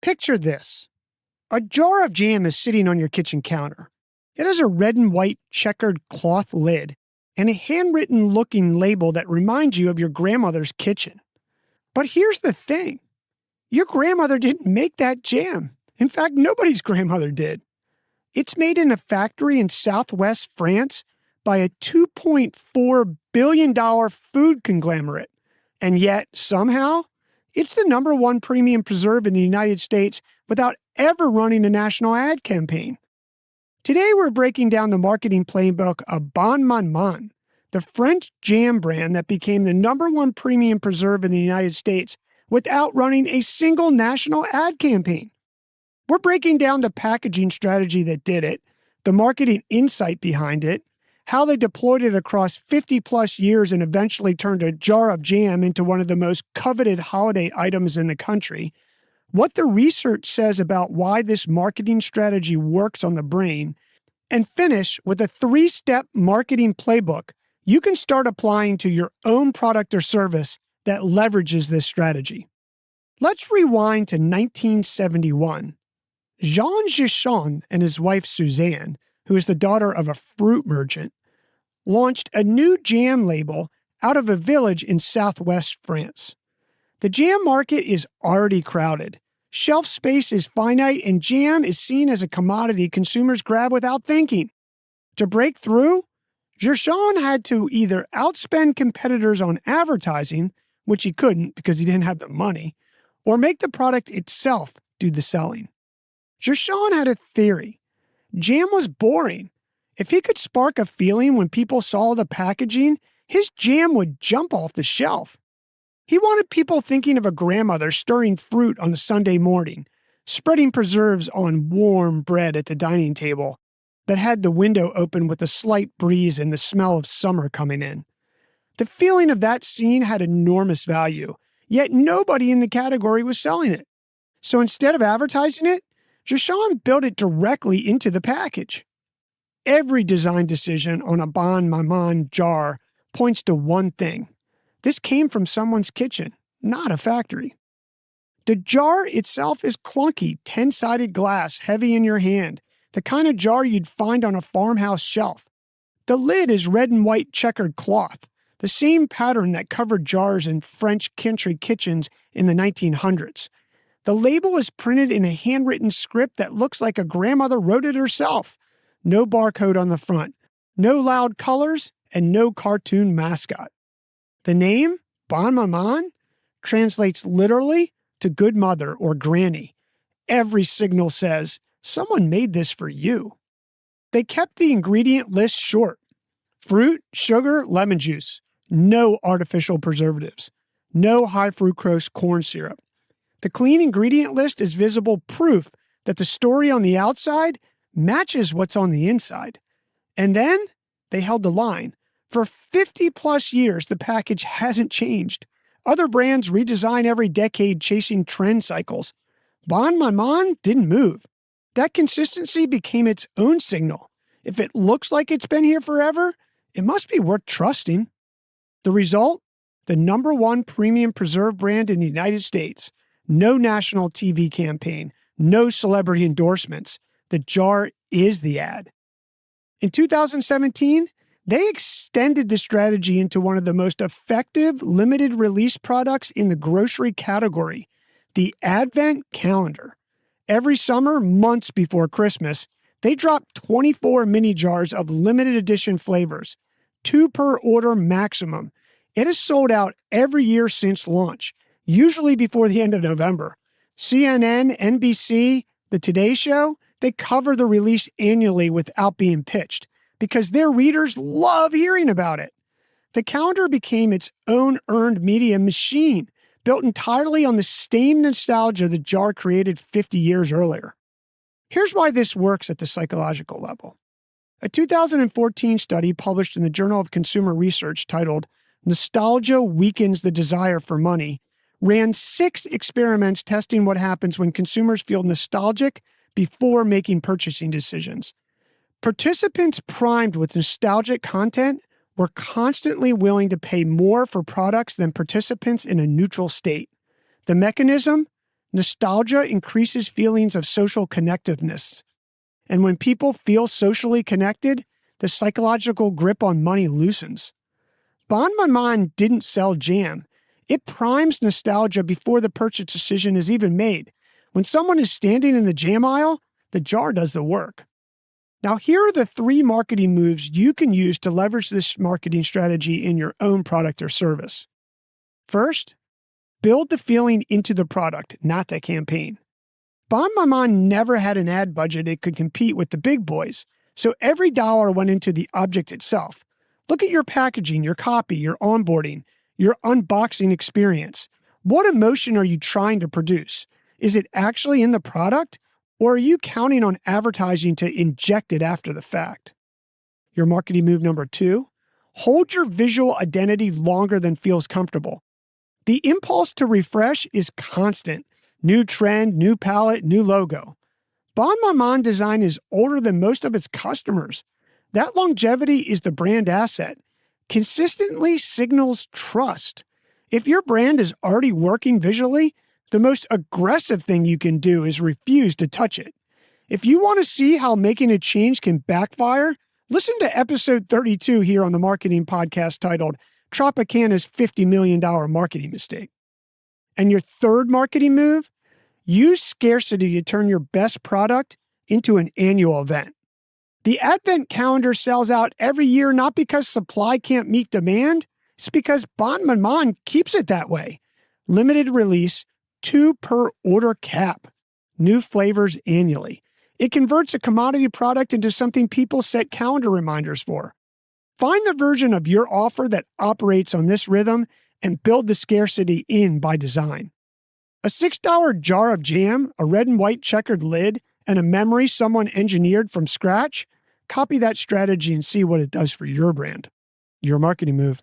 Picture this. A jar of jam is sitting on your kitchen counter. It has a red and white checkered cloth lid and a handwritten looking label that reminds you of your grandmother's kitchen. But here's the thing. Your grandmother didn't make that jam. In fact, nobody's grandmother did. It's made in a factory in southwest France by a $2.4 billion food conglomerate. And yet, somehow, it's the #1 premium preserve in the United States without ever running a national ad campaign. Today, we're breaking down the marketing playbook of Bonne Maman, the French jam brand that became the #1 premium preserve in the United States without running a single national ad campaign. We're breaking down the packaging strategy that did it, the marketing insight behind it, how they deployed it across 50-plus years and eventually turned a jar of jam into one of the most coveted holiday items in the country, what the research says about why this marketing strategy works on the brain, and finish with a 3-step marketing playbook you can start applying to your own product or service that leverages this strategy. Let's rewind to 1971. Jean Gichon and his wife Suzanne, who is the daughter of a fruit merchant, launched a new jam label out of a village in southwest France. The jam market is already crowded. Shelf space is finite, and jam is seen as a commodity consumers grab without thinking. To break through, Gichon had to either outspend competitors on advertising, which he couldn't because he didn't have the money, or make the product itself do the selling. Gichon had a theory. Jam was boring. If he could spark a feeling when people saw the packaging, his jam would jump off the shelf. He wanted people thinking of a grandmother stirring fruit on a Sunday morning, spreading preserves on warm bread at the dining table that had the window open with a slight breeze and the smell of summer coming in. The feeling of that scene had enormous value, yet nobody in the category was selling it. So instead of advertising it, Gichon built it directly into the package. Every design decision on a Bonne Maman jar points to one thing. This came from someone's kitchen, not a factory. The jar itself is clunky, 10-sided glass, heavy in your hand, the kind of jar you'd find on a farmhouse shelf. The lid is red and white checkered cloth, the same pattern that covered jars in French country kitchens in the 1900s. The label is printed in a handwritten script that looks like a grandmother wrote it herself. No barcode on the front, no loud colors, and no cartoon mascot. The name, Bonne Maman, translates literally to good mother or granny. Every signal says, someone made this for you. They kept the ingredient list short. Fruit, sugar, lemon juice. No artificial preservatives. No high fructose corn syrup. The clean ingredient list is visible proof that the story on the outside matches what's on the inside. And then they held the line. For 50-plus years, the package hasn't changed. Other brands redesign every decade chasing trend cycles. Bonne Maman didn't move. That consistency became its own signal. If it looks like it's been here forever, it must be worth trusting. The result? The #1 premium preserve brand in the United States. No national TV campaign. No celebrity endorsements. The jar is the ad. In 2017, they extended the strategy into one of the most effective limited release products in the grocery category, the Advent Calendar. Every summer, months before Christmas, they drop 24 mini jars of limited edition flavors, 2 per order maximum. It has sold out every year since launch, usually before the end of November. CNN, NBC, The Today Show, they cover the release annually without being pitched because their readers love hearing about it. The calendar became its own earned media machine, built entirely on the same nostalgia the jar created 50 years earlier. Here's why this works at the psychological level. A 2014 study published in the Journal of Consumer Research titled Nostalgia Weakens the Desire for Money ran 6 experiments testing what happens when consumers feel nostalgic before making purchasing decisions. Participants primed with nostalgic content were constantly willing to pay more for products than participants in a neutral state. The mechanism? Nostalgia increases feelings of social connectiveness. And when people feel socially connected, the psychological grip on money loosens. Bonne Maman didn't sell jam. It primes nostalgia before the purchase decision is even made. When someone is standing in the jam aisle, the jar does the work. Now, here are the 3 marketing moves you can use to leverage this marketing strategy in your own product or service. First, build the feeling into the product, not the campaign. Bonne Maman never had an ad budget it could compete with the big boys, so every dollar went into the object itself. Look at your packaging, your copy, your onboarding, your unboxing experience. What emotion are you trying to produce? Is it actually in the product, or are you counting on advertising to inject it after the fact? Your marketing move number 2, hold your visual identity longer than feels comfortable. The impulse to refresh is constant. New trend, new palette, new logo. Bonne Maman design is older than most of its customers. That longevity is the brand asset. Consistently signals trust. If your brand is already working visually, the most aggressive thing you can do is refuse to touch it. If you want to see how making a change can backfire, listen to episode 32 here on the marketing podcast titled Tropicana's $50 million marketing mistake. And your third marketing move, use scarcity to turn your best product into an annual event. The Advent calendar sells out every year not because supply can't meet demand, it's because Bonne Maman keeps it that way. Limited release, 2 per order cap, new flavors annually. It converts a commodity product into something people set calendar reminders for. Find the version of your offer that operates on this rhythm and build the scarcity in by design. A $6 jar of jam, a red and white checkered lid, and a memory someone engineered from scratch? Copy that strategy and see what it does for your brand. Your marketing move.